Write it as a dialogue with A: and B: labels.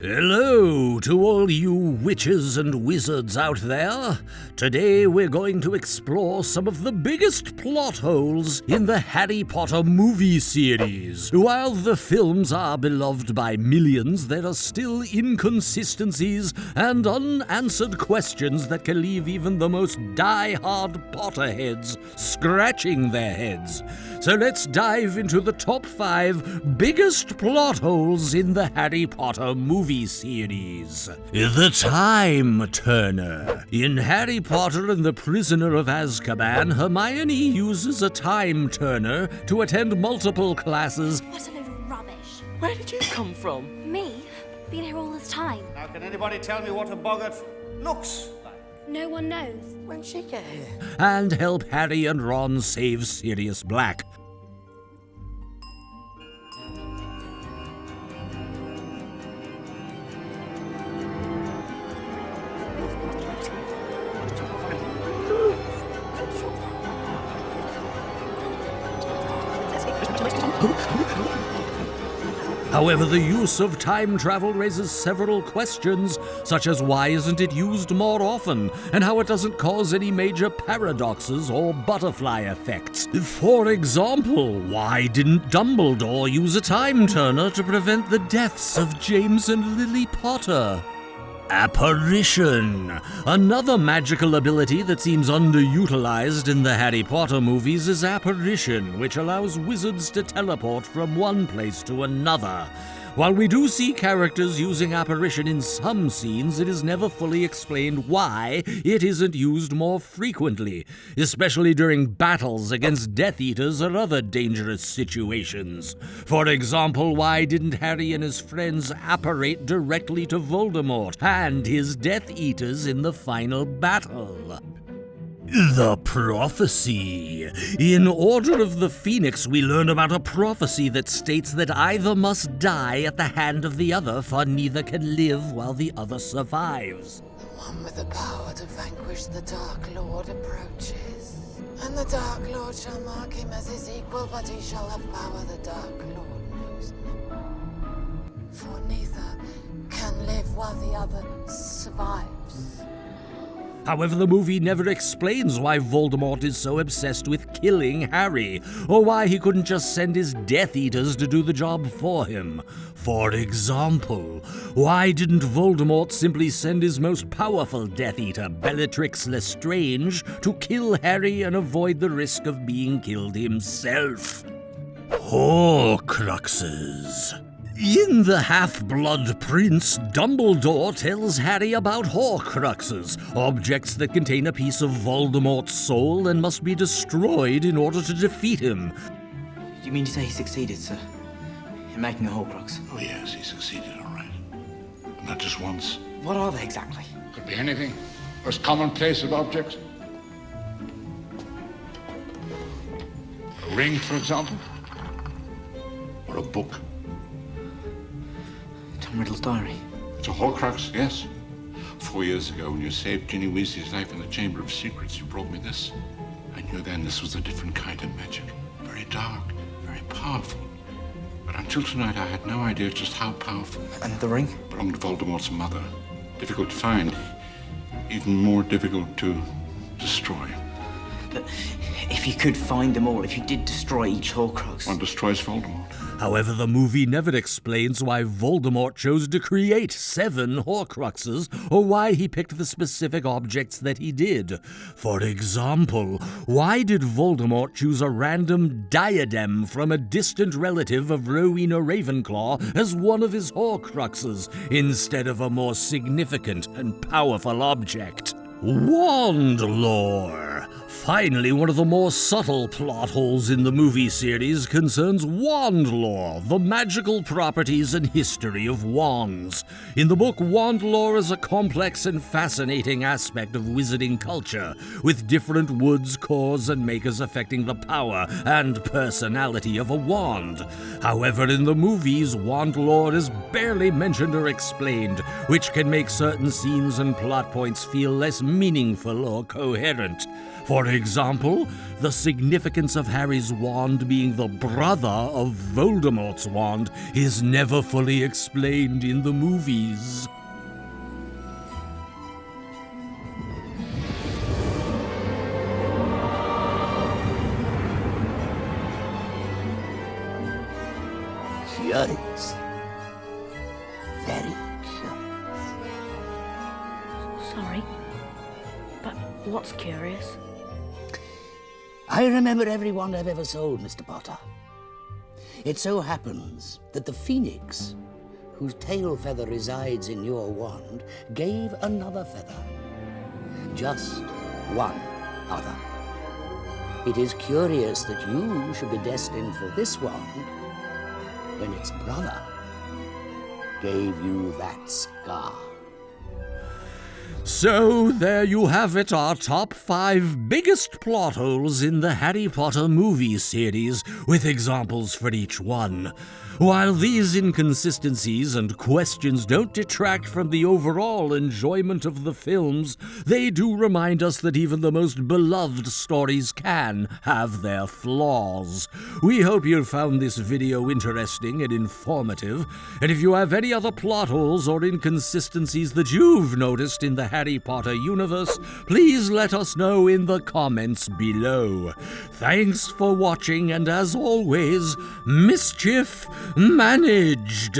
A: Hello to all you witches and wizards out there. Today we're going to explore some of the biggest plot holes in the Harry Potter movie series. While the films are beloved by millions, there are still inconsistencies and unanswered questions that can leave even the most die-hard Potterheads scratching their heads. So let's dive into the top 5 biggest plot holes in the Harry Potter movie series. The Time Turner. In Harry Potter and the Prisoner of Azkaban, Hermione uses a time turner to attend multiple classes.
B: What a load of rubbish.
C: Where did you come from?
B: Me? Been here all this time.
D: Now, can anybody tell me what a boggart looks like?
B: No one knows.
C: When'd she get here?
A: And help Harry and Ron save Sirius Black. However, the use of time travel raises several questions, such as why isn't it used more often, and how it doesn't cause any major paradoxes or butterfly effects. For example, why didn't Dumbledore use a time turner to prevent the deaths of James and Lily Potter? Apparition. Another magical ability that seems underutilized in the Harry Potter movies is apparition, which allows wizards to teleport from one place to another. While we do see characters using apparition in some scenes, it is never fully explained why it isn't used more frequently, especially during battles against Death Eaters or other dangerous situations. For example, why didn't Harry and his friends apparate directly to Voldemort and his Death Eaters in the final battle? The Prophecy. In Order of the Phoenix, we learn about a prophecy that states that either must die at the hand of the other, for neither can live while the other survives.
E: The one with the power to vanquish the Dark Lord approaches. And the Dark Lord shall mark him as his equal, but he shall have power the Dark Lord knows not. For neither can live while the other survives.
A: However, the movie never explains why Voldemort is so obsessed with killing Harry, or why he couldn't just send his Death Eaters to do the job for him. For example, why didn't Voldemort simply send his most powerful Death Eater, Bellatrix Lestrange, to kill Harry and avoid the risk of being killed himself? Horcruxes. In The Half-Blood Prince, Dumbledore tells Harry about Horcruxes, objects that contain a piece of Voldemort's soul and must be destroyed in order to defeat him.
C: You mean to say he succeeded, sir? In making a Horcrux?
F: Oh, yes, he succeeded, all right. But not just once.
C: What are they exactly?
F: Could be anything. Most commonplace of objects. A ring, for example. Or a book.
C: Tom Riddle's diary.
F: It's a Horcrux, yes. 4 years ago, when you saved Ginny Weasley's life in the Chamber of Secrets, you brought me this. I knew then this was a different kind of magic. Very dark, very powerful. But until tonight, I had no idea just how powerful.
C: And the ring?
F: Belonged to Voldemort's mother. Difficult to find. Even more difficult to destroy.
C: But if you could find them all, if you did destroy each Horcrux...
F: One destroys Voldemort.
A: However, the movie never explains why Voldemort chose to create 7 Horcruxes, or why he picked the specific objects that he did. For example, why did Voldemort choose a random diadem from a distant relative of Rowena Ravenclaw as one of his Horcruxes, instead of a more significant and powerful object? Wand lore. Finally, one of the more subtle plot holes in the movie series concerns wand lore, the magical properties and history of wands. In the book, wand lore is a complex and fascinating aspect of wizarding culture, with different woods, cores, and makers affecting the power and personality of a wand. However, in the movies, wand lore is barely mentioned or explained, which can make certain scenes and plot points feel less meaningful or coherent. For For example, the significance of Harry's wand being the brother of Voldemort's wand is never fully explained in the movies.
G: Curious. Very curious.
H: Sorry, but what's curious?
G: I remember every wand I've ever sold, Mr. Potter. It so happens that the phoenix, whose tail feather resides in your wand, gave another feather. Just one other. It is curious that you should be destined for this wand when its brother gave you that scar.
A: So there you have it, our top 5 biggest plot holes in the Harry Potter movie series, with examples for each one. While these inconsistencies and questions don't detract from the overall enjoyment of the films, they do remind us that even the most beloved stories can have their flaws. We hope you found this video interesting and informative, and if you have any other plot holes or inconsistencies that you've noticed in the Harry Potter universe, please let us know in the comments below. Thanks for watching, and as always, mischief managed.